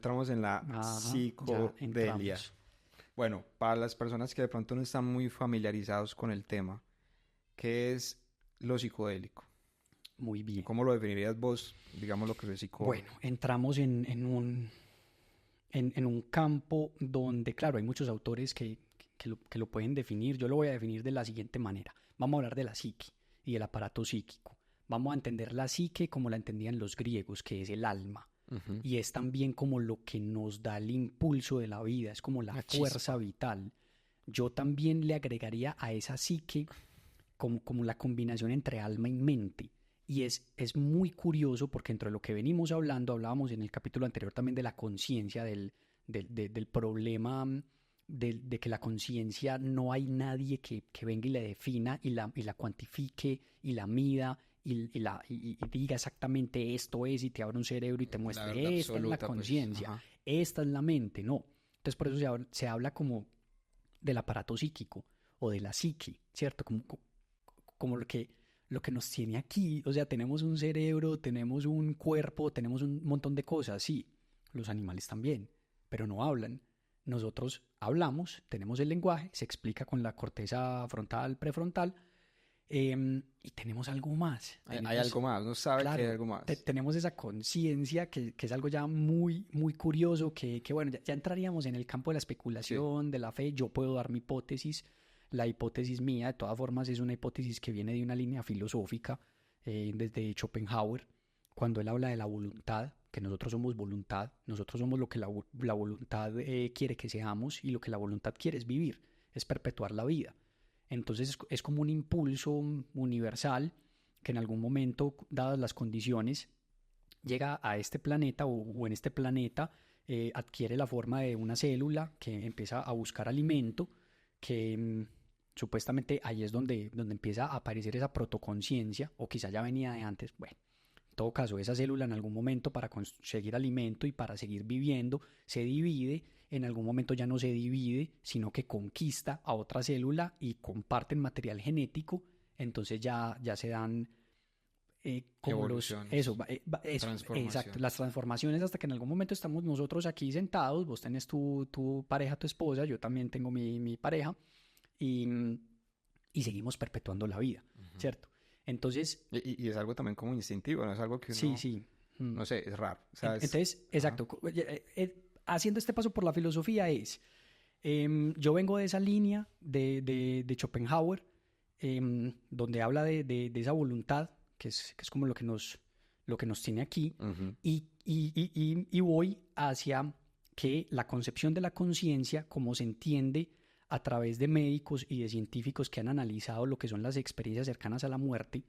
entramos en la Ajá, ya psicodelia. entramos. Bueno, para las personas que de pronto no están muy familiarizados con el tema, ¿qué es lo psicodélico? Muy bien. ¿Cómo lo definirías vos, digamos, lo que es psicólogo? Bueno, entramos en un campo donde, claro, hay muchos autores que lo pueden definir. Yo lo voy a definir de la siguiente manera. Vamos a hablar de la psique y del aparato psíquico. Vamos a entender la psique como la entendían los griegos, que es el alma. Ujú. Y es también como lo que nos da el impulso de la vida, es como la Una fuerza chispa. vital. Yo también le agregaría a esa psique como la combinación entre alma y mente. Y es muy curioso porque dentro de lo que venimos hablando, hablábamos en el capítulo anterior también de la conciencia, del problema de que la conciencia no hay nadie que venga y la defina y la cuantifique y la mida y diga exactamente esto es y te abre un cerebro y te La verdad muestre esta es la absoluta, pues. conciencia, Ajá. esta es la mente, no. Entonces por eso se habla como del aparato psíquico o de la psique, ¿cierto? Como lo que nos tiene aquí. O sea, tenemos un cerebro, tenemos un cuerpo, tenemos un montón de cosas, sí. Los animales también, pero no hablan. Nosotros hablamos, tenemos el lenguaje, se explica con la corteza frontal, prefrontal, y tenemos algo más. Hay Tenemos, algo más, no sabe que hay claro, algo más. tenemos esa conciencia que es algo ya muy, muy curioso, que bueno, ya entraríamos en el campo de la Sí. especulación, de la fe. Yo puedo dar mi hipótesis. La hipótesis mía, de todas formas, es una hipótesis que viene de una línea filosófica, desde Schopenhauer, cuando él habla de la voluntad, que nosotros somos voluntad, nosotros somos lo que la voluntad quiere que seamos, y lo que la voluntad quiere es vivir, es perpetuar la vida. Entonces es como un impulso universal que en algún momento, dadas las condiciones, llega a este planeta o en este planeta adquiere la forma de una célula que empieza a buscar alimento, que supuestamente ahí es donde empieza a aparecer esa protoconciencia, o quizá ya venía de antes. Bueno, en todo caso, esa célula en algún momento, para conseguir alimento y para seguir viviendo, se divide. En algún momento ya no se divide, sino que conquista a otra célula y comparten material genético. Entonces ya se dan como Evoluciones, eso, exacto, las transformaciones. transformaciones, hasta que en algún momento estamos nosotros aquí sentados. Vos tenés tu pareja, tu esposa, yo también tengo mi pareja, y, y seguimos perpetuando la vida, Ujú. ¿cierto? Entonces, Y es algo también como instintivo, no es algo que sí, uno, sí. mm, no sé, es raro. O sea, es... Entonces, Ajá. exacto, haciendo este paso por la filosofía yo vengo de esa línea de Schopenhauer, donde habla de esa voluntad, que es como lo que nos tiene aquí, Ujú. y voy hacia que la concepción de la conciencia, como se entiende a través de médicos y de científicos que han analizado lo que son las experiencias cercanas a la muerte,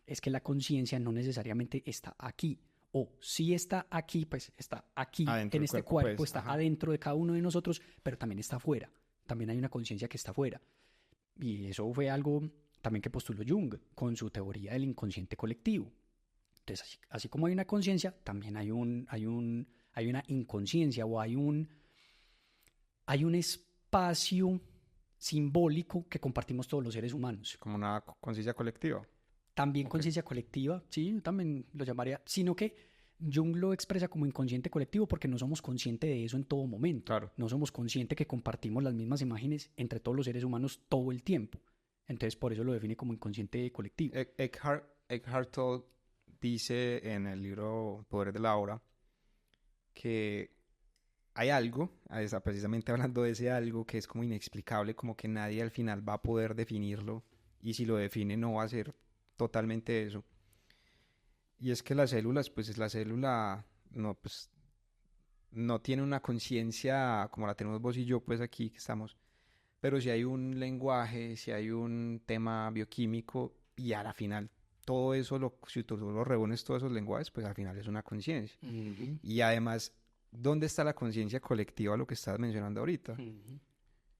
es que la conciencia no necesariamente está aquí. O si está aquí, pues está aquí Adentro en del este cuerpo, cuerpo, pues, está ajá. adentro de cada uno de nosotros, pero también está afuera. También hay una conciencia que está afuera. Y eso fue algo también que postuló Jung con su teoría del inconsciente colectivo. Entonces, así como hay una conciencia, también hay una inconsciencia, o hay un espacio simbólico que compartimos todos los seres humanos. Como una conciencia colectiva. También Ok, conciencia colectiva, sí, yo también lo llamaría, sino que Jung lo expresa como inconsciente colectivo porque no somos conscientes de eso en todo momento. claro. No somos conscientes que compartimos las mismas imágenes entre todos los seres humanos todo el tiempo. Entonces, por eso lo define como inconsciente colectivo. Eckhart Tolle dice en el libro Poder de la Hora que hay algo, está precisamente hablando de ese algo que es como inexplicable, como que nadie al final va a poder definirlo y si lo define no va a ser totalmente eso. Y es que las células, pues es la célula, no, pues no tiene una conciencia como la tenemos vos y yo, pues aquí que estamos, pero si hay un lenguaje, si hay un tema bioquímico y a la final todo eso, si tú lo reúnes todos esos lenguajes, pues al final es una conciencia. Ujú, Y además, ¿dónde está la conciencia colectiva, lo que estás mencionando ahorita? ujú.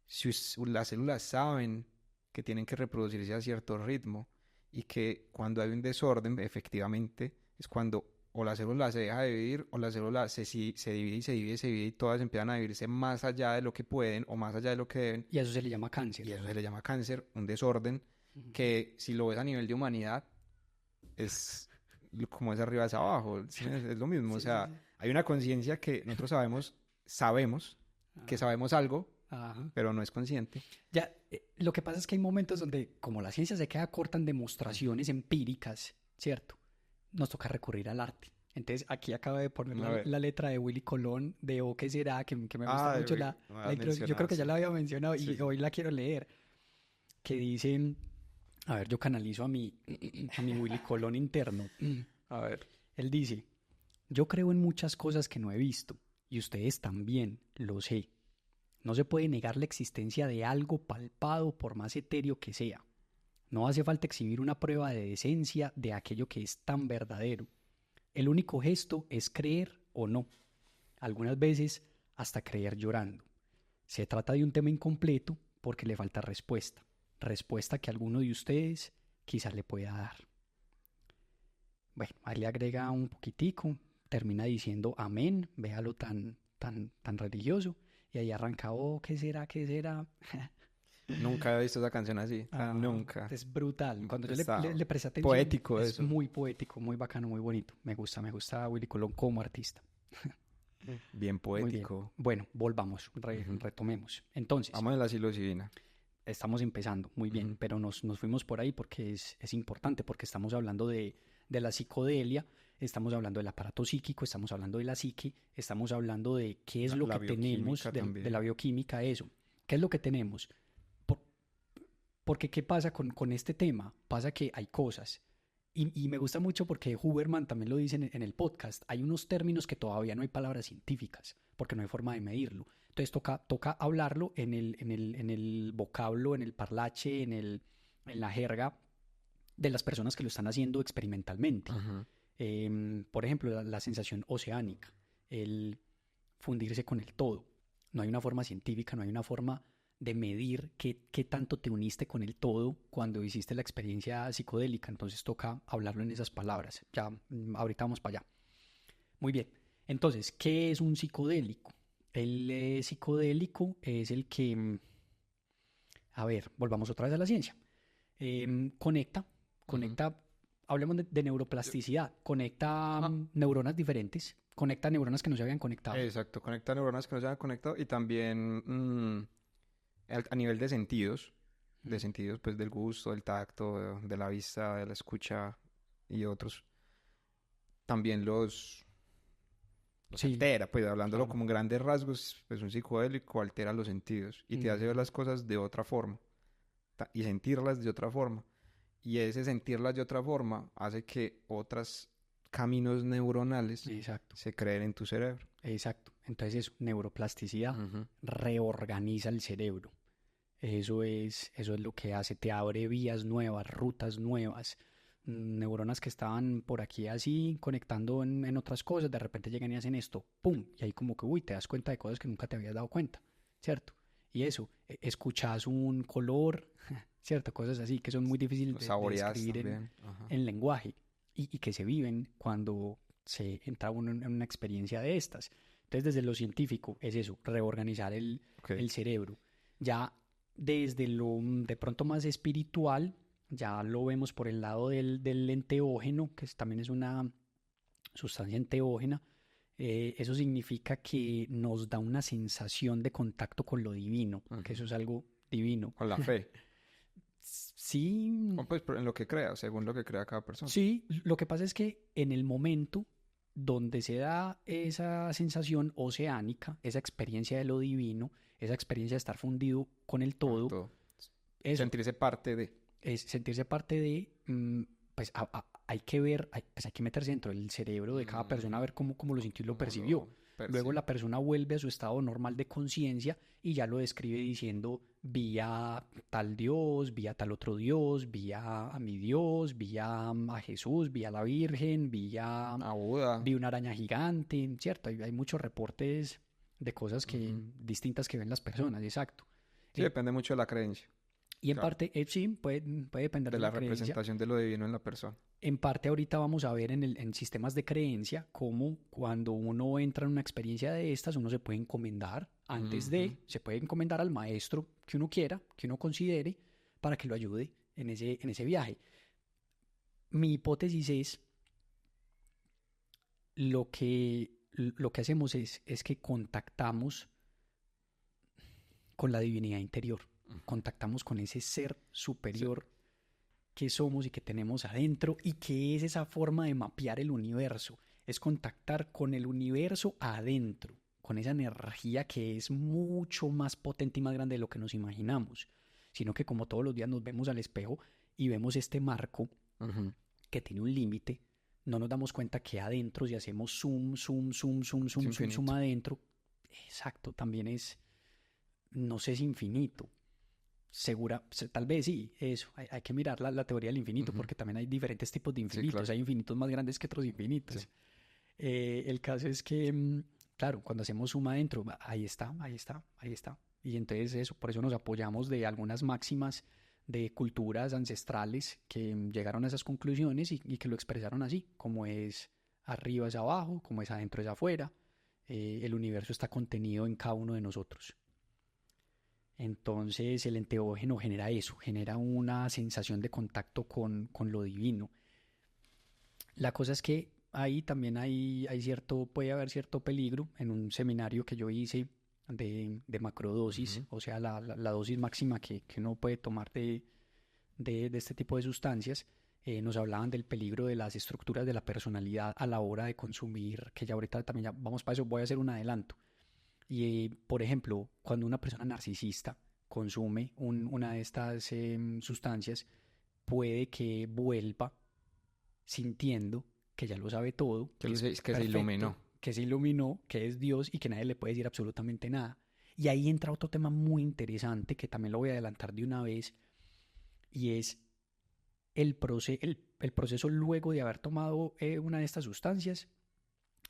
Si las células saben que tienen que reproducirse a cierto ritmo y que cuando hay un desorden, efectivamente, es cuando o la célula se deja de dividir o la célula se divide y se divide y se divide y todas empiezan a dividirse más allá de lo que pueden o más allá de lo que deben Y a eso se le llama y cáncer. eso se le llama cáncer, un desorden Ujú. que si lo ves a nivel de humanidad es como es arriba es abajo, ¿sí? Es lo mismo, o Sí, sí, sea, sí. Hay una conciencia que nosotros sabemos que sabemos algo, Ajá. pero no es consciente. Ya, lo que pasa es que hay momentos donde, como la ciencia se queda corta en demostraciones empíricas, ¿cierto? Nos toca recurrir al arte. Entonces, aquí acabo de poner A ver. la letra de Willy Colón, de O qué será, que me gusta mucho la yo creo que ya la había mencionado y Sí. hoy la quiero leer, que dicen, a ver, yo canalizo a mi Willy Colón interno. A ver. Él dice, yo creo en muchas cosas que no he visto, y ustedes también, lo sé. No se puede negar la existencia de algo palpado por más etéreo que sea. No hace falta exhibir una prueba de decencia de aquello que es tan verdadero. El único gesto es creer o no. Algunas veces hasta creer llorando. Se trata de un tema incompleto porque le falta respuesta. Respuesta que alguno de ustedes quizás le pueda dar. Bueno, ahí le agrega un poquitico, termina diciendo amén, véalo tan religioso, y ahí arranca, oh, ¿qué será? ¿Qué será? Nunca he visto esa canción así. Nunca. Es brutal. Cuando yo Está le presté atención, poético es eso. muy poético, muy bacano, muy bonito. Me gusta Willy Colón como artista. Bien Muy bien. poético. Bueno, volvamos, retomemos. Entonces, Vamos a la psilocibina. estamos empezando, muy bien, Ujú. pero nos fuimos por ahí porque es importante, porque estamos hablando de la psicodelia, estamos hablando del aparato psíquico, estamos hablando de la psique, estamos hablando de qué es lo La que tenemos, bioquímica de también. la bioquímica, eso. ¿Qué es lo que tenemos? Por- porque ¿qué pasa con este tema? Pasa que hay cosas, y me gusta mucho porque Huberman también lo dice en el podcast, hay unos términos que todavía no hay palabras científicas, porque no hay forma de medirlo. Entonces toca hablarlo en el vocablo, en el parlache, en la jerga de las personas que lo están haciendo experimentalmente. Ujú. Por ejemplo, la sensación oceánica, el fundirse con el todo. No hay una forma científica, no hay una forma de medir qué tanto te uniste con el todo cuando hiciste la experiencia psicodélica. Entonces toca hablarlo en esas palabras. Ya, ahorita vamos para allá. Muy bien. Entonces, ¿qué es un psicodélico? El psicodélico es el que, a ver, volvamos otra vez a la ciencia. Conecta, Ujú. hablemos de neuroplasticidad, conecta Ah, neuronas diferentes, conecta neuronas que no se habían conectado. exacto. Conecta neuronas que no se han conectado y también a nivel de sentidos pues del gusto, del tacto, de la vista, de la escucha y otros. También los Sí, altera, pues hablándolo claro. como en grandes rasgos, pues un psicodélico altera los sentidos y te hace ver Ujú. las cosas de otra forma y sentirlas de otra forma. Y ese sentirlas de otra forma hace que otros caminos neuronales Exacto, se creen en tu cerebro. exacto. Entonces eso, neuroplasticidad, Ujú. reorganiza el cerebro. Eso es lo que hace, te abre vías nuevas, rutas nuevas. Neuronas que estaban por aquí así, conectando en otras cosas, de repente llegan y hacen esto, ¡pum! Y ahí como que, uy, te das cuenta de cosas que nunca te habías dado cuenta, ¿cierto? Y eso, escuchas un color, ¿cierto? Cosas así que son muy difíciles Los de saboreas describir también. Ajá. en lenguaje y que se viven cuando se entra uno en una experiencia de estas. Entonces, desde lo científico es eso, reorganizar Ok. el cerebro. Ya desde lo de pronto más espiritual, ya lo vemos por el lado del enteógeno, que también es una sustancia enteógena. Eso significa que nos da una sensación de contacto con lo divino, que Ujú. eso es algo divino. Con la fe. Sí, O pues en lo que crea, según lo que crea cada persona. sí, lo que pasa es que en el momento donde se da esa sensación oceánica, esa experiencia de lo divino, esa experiencia de estar fundido con el Con todo, todo. eso, Sentirse parte de. es sentirse parte de, pues hay que ver, pues hay que meterse dentro del cerebro de cada persona a ver cómo lo sintió y lo Cómo percibió. lo Luego percibe. la persona vuelve a su estado normal de conciencia y ya lo describe diciendo, vi a tal Dios, vi a tal otro Dios, vi a mi Dios, vi a Jesús, vi a la Virgen, A Buda. vi una araña gigante, ¿cierto? Hay muchos reportes de cosas Ujú. distintas que ven las personas, exacto. Sí, En- depende mucho de la creencia. y en Claro. parte, sí, puede depender De de la la creencia. representación de lo divino en la persona. En parte ahorita vamos a ver en sistemas de creencia cómo cuando uno entra en una experiencia de estas, uno se puede encomendar Ujú. se puede encomendar al maestro que uno quiera, que uno considere, para que lo ayude en ese viaje. Mi hipótesis es lo que, lo que hacemos es que contactamos con la divinidad interior, contactamos con ese ser superior que somos y que tenemos adentro, y que es esa forma de mapear el universo, es contactar con el universo adentro, con esa energía que es mucho más potente y más grande de lo que nos imaginamos, sino que como todos los días nos vemos al espejo y vemos este marco que tiene un límite, no nos damos cuenta que adentro, si hacemos zoom adentro, exacto, también es, no sé si infinito, tal vez sí, eso, hay que mirar la teoría del infinito, porque también hay diferentes tipos de infinitos, claro. Hay infinitos más grandes que otros infinitos. Sí. El caso es que, claro, cuando hacemos suma adentro, ahí está. Y entonces eso, por eso nos apoyamos de algunas máximas de culturas ancestrales que llegaron a esas conclusiones y que lo expresaron así, como es arriba es abajo, como es adentro es afuera, el universo está contenido en cada uno de nosotros. Entonces el enteógeno genera eso, genera una sensación de contacto con lo divino. La cosa es que ahí también puede haber cierto peligro. En un seminario que yo hice de macrodosis, o sea, la dosis máxima que uno puede tomar de este tipo de sustancias, nos hablaban del peligro de las estructuras de la personalidad a la hora de consumir, que ya ahorita también ya vamos para eso, voy a hacer un adelanto. Y, por ejemplo, cuando una persona narcisista consume una de estas sustancias, puede que vuelva sintiendo que ya lo sabe todo, que se iluminó, que es Dios y que nadie le puede decir absolutamente nada. Y ahí entra otro tema muy interesante que también lo voy a adelantar de una vez, y es el proceso luego de haber tomado una de estas sustancias,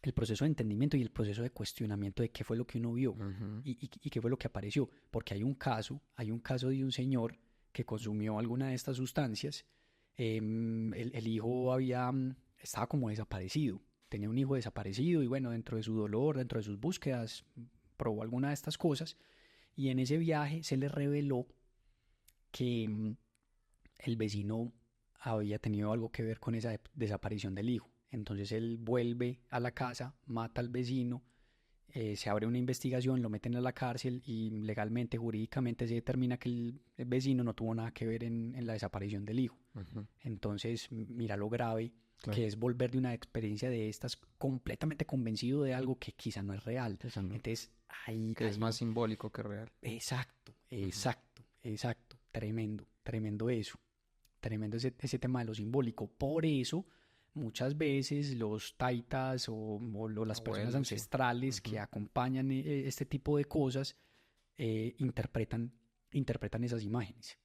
el proceso de entendimiento y el proceso de cuestionamiento de qué fue lo que uno vio y qué fue lo que apareció. Porque hay un caso de un señor que consumió alguna de estas sustancias. El hijo estaba como desaparecido, tenía un hijo desaparecido, y bueno, dentro de su dolor, dentro de sus búsquedas, probó alguna de estas cosas, y en ese viaje se le reveló que el vecino había tenido algo que ver con esa desaparición del hijo. Entonces él vuelve a la casa, mata al vecino, se abre una investigación, lo meten a la cárcel y legalmente, jurídicamente se determina que el vecino no tuvo nada que ver en la desaparición del hijo. Entonces mira lo grave que es volver de una experiencia de estas completamente convencido de algo que quizá no es real. Entonces es más simbólico que real. Exacto. Tremendo eso. Tremendo ese tema de lo simbólico. Por eso muchas veces los taitas o las personas ancestrales que acompañan este tipo de cosas interpretan esas imágenes.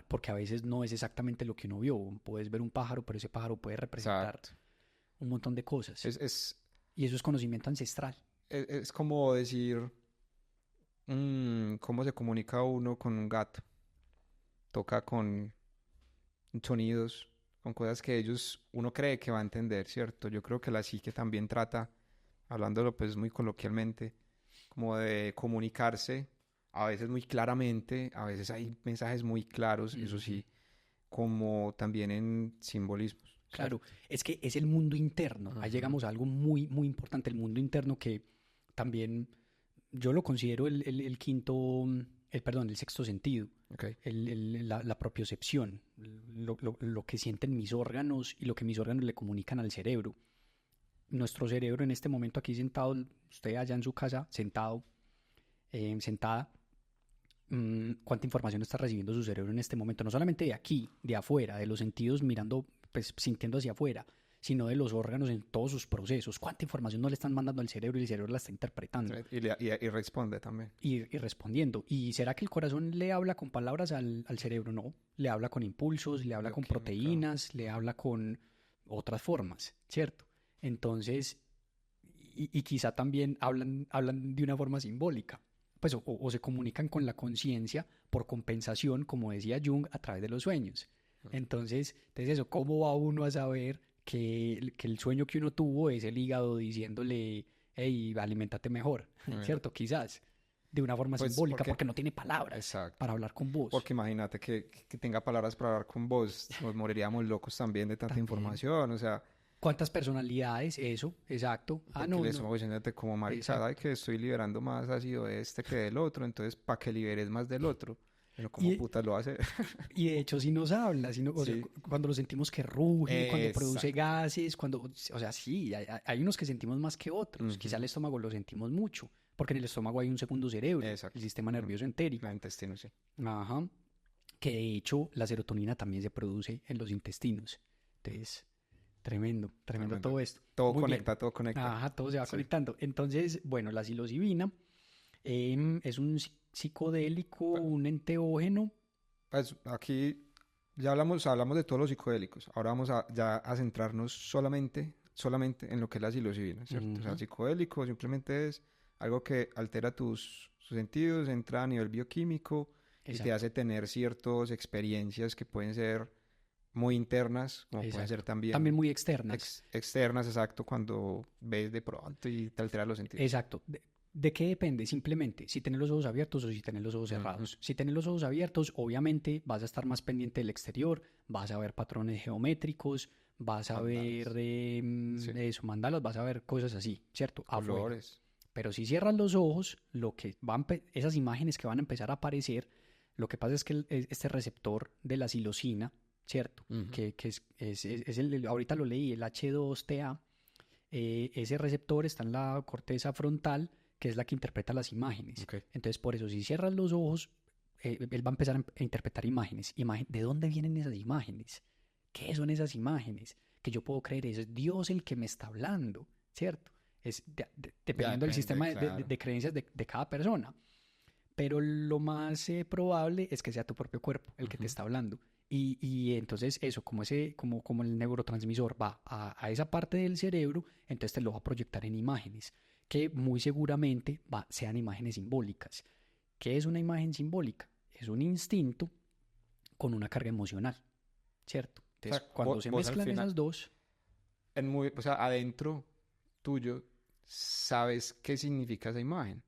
Porque a veces no es exactamente lo que uno vio. Puedes ver un pájaro, pero ese pájaro puede representar un montón de cosas. Y eso es conocimiento ancestral. Es como decir cómo se comunica uno con un gato. Toca con sonidos, con cosas que uno cree que va a entender, ¿cierto? Yo creo que la psique también trata, hablándolo pues muy coloquialmente, como de comunicarse, a veces muy claramente, a veces hay mensajes muy claros, eso sí, como también en simbolismos. Claro, es que es el mundo interno. Ahí llegamos a algo muy, muy importante, el mundo interno, que también yo lo considero el sexto sentido. Okay. La propiocepción, lo que sienten mis órganos y lo que mis órganos le comunican al cerebro. Nuestro cerebro en este momento aquí sentado, usted allá en su casa sentada, ¿cuánta información está recibiendo su cerebro en este momento? No solamente de aquí, de afuera, de los sentidos mirando, pues sintiendo hacia afuera, sino de los órganos en todos sus procesos. ¿Cuánta información no le están mandando al cerebro y el cerebro la está interpretando? Y responde también. Y respondiendo. ¿Y será que el corazón le habla con palabras al cerebro? No. Le habla con impulsos, le habla con proteínas, le habla con otras formas, ¿cierto? Entonces, y quizá también hablan de una forma simbólica. Pues o se comunican con la conciencia por compensación, como decía Jung, a través de los sueños. Entonces eso, ¿cómo va uno a saber que el sueño que uno tuvo es el hígado diciéndole, hey, aliméntate mejor, ¿cierto? Quizás de una forma simbólica, porque no tiene palabras para hablar con vos. Porque imagínate que tenga palabras para hablar con vos, nos moriríamos locos también de tanta información, o sea, ¿Cuántas personalidades? Eso, exacto. Porque No, le no. estamos diciéndote como marica, ay, que estoy liberando más ácido de este que del otro, entonces para que liberes más del otro. Pero como Y, puta lo hace. y de hecho, si nos habla, o sea, Sí, cuando lo sentimos que ruge, cuando produce exacto. gases, o sea, sí, hay unos que sentimos más que otros. Quizá el estómago lo sentimos mucho, porque en el estómago hay un segundo cerebro, el Exacto. sistema nervioso entérico. La intestino, sí. Ajá. Que de hecho la serotonina también se produce en los intestinos. Entonces, tremendo, tremendo Tremendo. todo esto. Todo Muy bien. conecta, todo conecta. Ajá, todo se va Sí. conectando. Entonces, bueno, la psilocibina es un psicodélico, un enteógeno. Pues aquí ya hablamos de todos los psicodélicos. Ahora vamos ya a centrarnos solamente en lo que es la psilocibina, ¿cierto? O sea, psicodélico simplemente es algo que altera tus sentidos, entra a nivel bioquímico y te Exacto, hace tener ciertas experiencias que pueden ser muy internas, como pueden ser exacto. también También muy externas. externas, exacto, cuando ves de pronto y te altera los sentidos. Exacto. ¿De qué depende? Simplemente si tienes los ojos abiertos o si tienes los ojos cerrados. Si tienes los ojos abiertos, obviamente vas a estar más pendiente del exterior, vas a ver patrones geométricos, vas a ver Sí. eso, mandalas, vas a ver cosas así, ¿cierto? Afuera. Colores. Pero si cierras los ojos, lo que esas imágenes que van a empezar a aparecer, lo que pasa es que este receptor de la psilocina, ¿cierto? Que es ahorita lo leí, el H2TA, ese receptor está en la corteza frontal, que es la que interpreta las imágenes. Okay. Entonces, por eso, si cierras los ojos, él va a empezar a interpretar imágenes. ¿De dónde vienen esas imágenes? ¿Qué son esas imágenes? Que yo puedo creer, es Dios el que me está hablando, ¿cierto? Es dependiendo del sistema claro. de creencias de cada persona. Pero lo más probable es que sea tu propio cuerpo el que te está hablando. Y entonces eso, como el neurotransmisor va a esa parte del cerebro, entonces te lo va a proyectar en imágenes, que muy seguramente sean imágenes simbólicas. ¿Qué es una imagen simbólica? Es un instinto con una carga emocional, ¿cierto? Entonces, O sea, cuando se vos al mezclan final, esas dos, o sea, adentro tuyo, sabes qué significa esa imagen.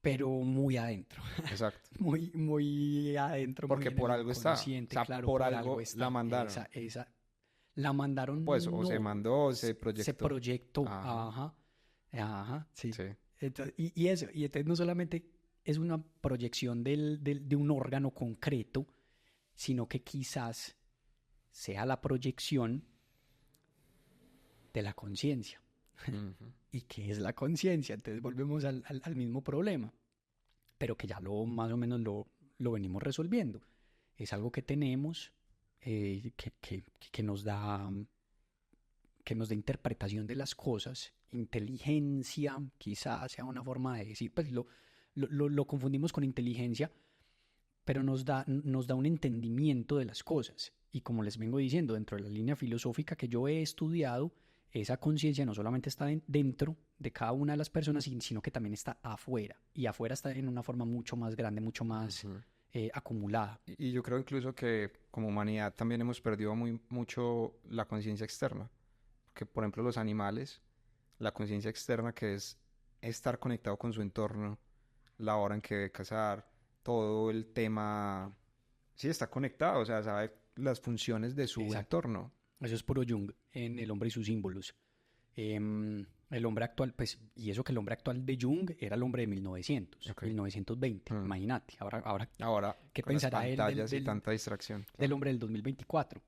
pero muy adentro, Exacto. muy, muy adentro, Porque muy en por el algo está. O inconsciente, sea, claro, por por algo está. la mandaron. La mandaron, Pues, o se no, mandó, se se proyectó. proyectó, Ajá. ajá, sí. Sí. Entonces, y eso, y entonces no solamente es una proyección de un órgano concreto, sino que quizás sea la proyección de la conciencia. ¿Y qué es la conciencia? Entonces volvemos al mismo problema, pero que ya más o menos lo venimos resolviendo. Es algo que tenemos, que nos da interpretación de las cosas, inteligencia, quizás sea una forma de decir, pues lo confundimos con inteligencia, pero nos da un entendimiento de las cosas. Y como les vengo diciendo, dentro de la línea filosófica que yo he estudiado, esa conciencia no solamente está dentro de cada una de las personas, sino que también está afuera. Y afuera está en una forma mucho más grande, mucho más acumulada. Y yo creo incluso que como humanidad también hemos perdido mucho la conciencia externa. Porque, por ejemplo, los animales, la conciencia externa que es estar conectado con su entorno, la hora en que debe cazar, todo el tema, sí está conectado, o sea, sabe las funciones de su entorno. Eso es puro Jung en El hombre y sus símbolos. El hombre actual, pues, y eso que el hombre actual de Jung era el hombre de 1920, imagínate. Ahora ¿qué pensará él y tanta distracción? Del hombre del 2024?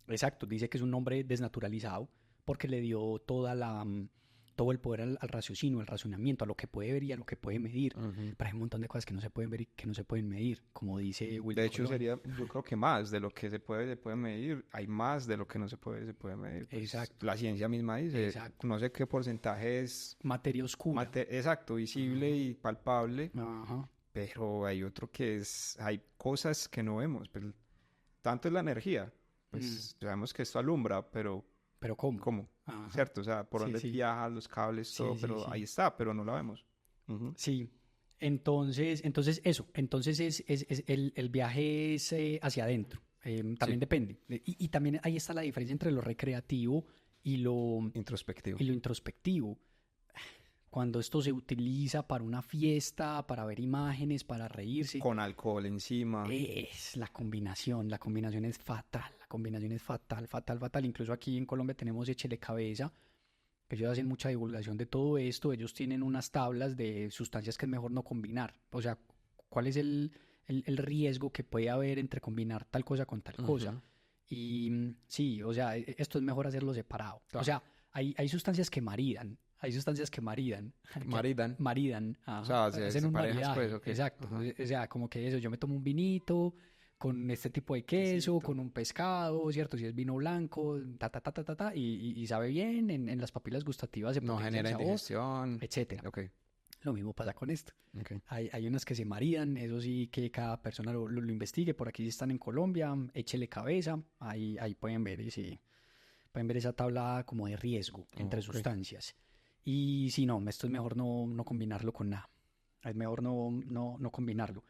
Exacto, dice que es un hombre desnaturalizado porque le dio todo el poder al raciocinio, al razonamiento, a lo que puede ver y a lo que puede medir. Pero hay un montón de cosas que no se pueden ver y que no se pueden medir, como dice William De hecho, Colón. sería, yo creo que más de lo que se puede medir, hay más de lo que no se puede medir. Pues, exacto. la ciencia misma dice, exacto. No sé qué porcentaje es... materia oscura. Exacto, visible y palpable. Ajá. Pero hay otro que hay cosas que no vemos. Pero tanto es la energía. Pues sabemos que esto alumbra, pero... ¿Pero cómo? ¿Cómo? Ajá. ¿Cierto? O sea, por dónde viaja, los cables, todo, pero ahí está, pero no la vemos. Sí. Entonces eso. Entonces el viaje es hacia adentro. También depende. Y también ahí está la diferencia entre lo recreativo y lo introspectivo. Cuando esto se utiliza para una fiesta, para ver imágenes, para reírse. Con alcohol encima. Es la combinación es fatal. La combinación es fatal, fatal, fatal. Incluso aquí en Colombia tenemos Échele Cabeza, que ellos hacen mucha divulgación de todo esto. Ellos tienen unas tablas de sustancias que es mejor no combinar. O sea, cuál es el riesgo que puede haber entre combinar tal cosa con tal cosa. Ujú. Y sí, o sea, esto es mejor hacerlo separado. O Claro. sea, hay sustancias que maridan. Hay sustancias que maridan. Maridan. Maridan. O Ajá. sea, Hacen se un parejas, pues, maridaje. ok. Exacto. Ajá. O sea, como que eso, yo me tomo un vinito con este tipo de queso, Quesito. con un pescado, ¿cierto? Si es vino blanco, ta, ta, ta, ta, ta, ta, y sabe bien, en las papilas gustativas se No potencia el genera sabor, indigestión. etcétera. Ok, Lo mismo pasa con esto. ok. Hay unas que se maridan, eso sí que cada persona lo investigue. Por aquí si están en Colombia, échele cabeza, ahí pueden ver, y sí, pueden ver esa tabla como de riesgo entre Ok. sustancias. Y si no, esto es mejor no combinarlo con nada. Es mejor no combinarlo.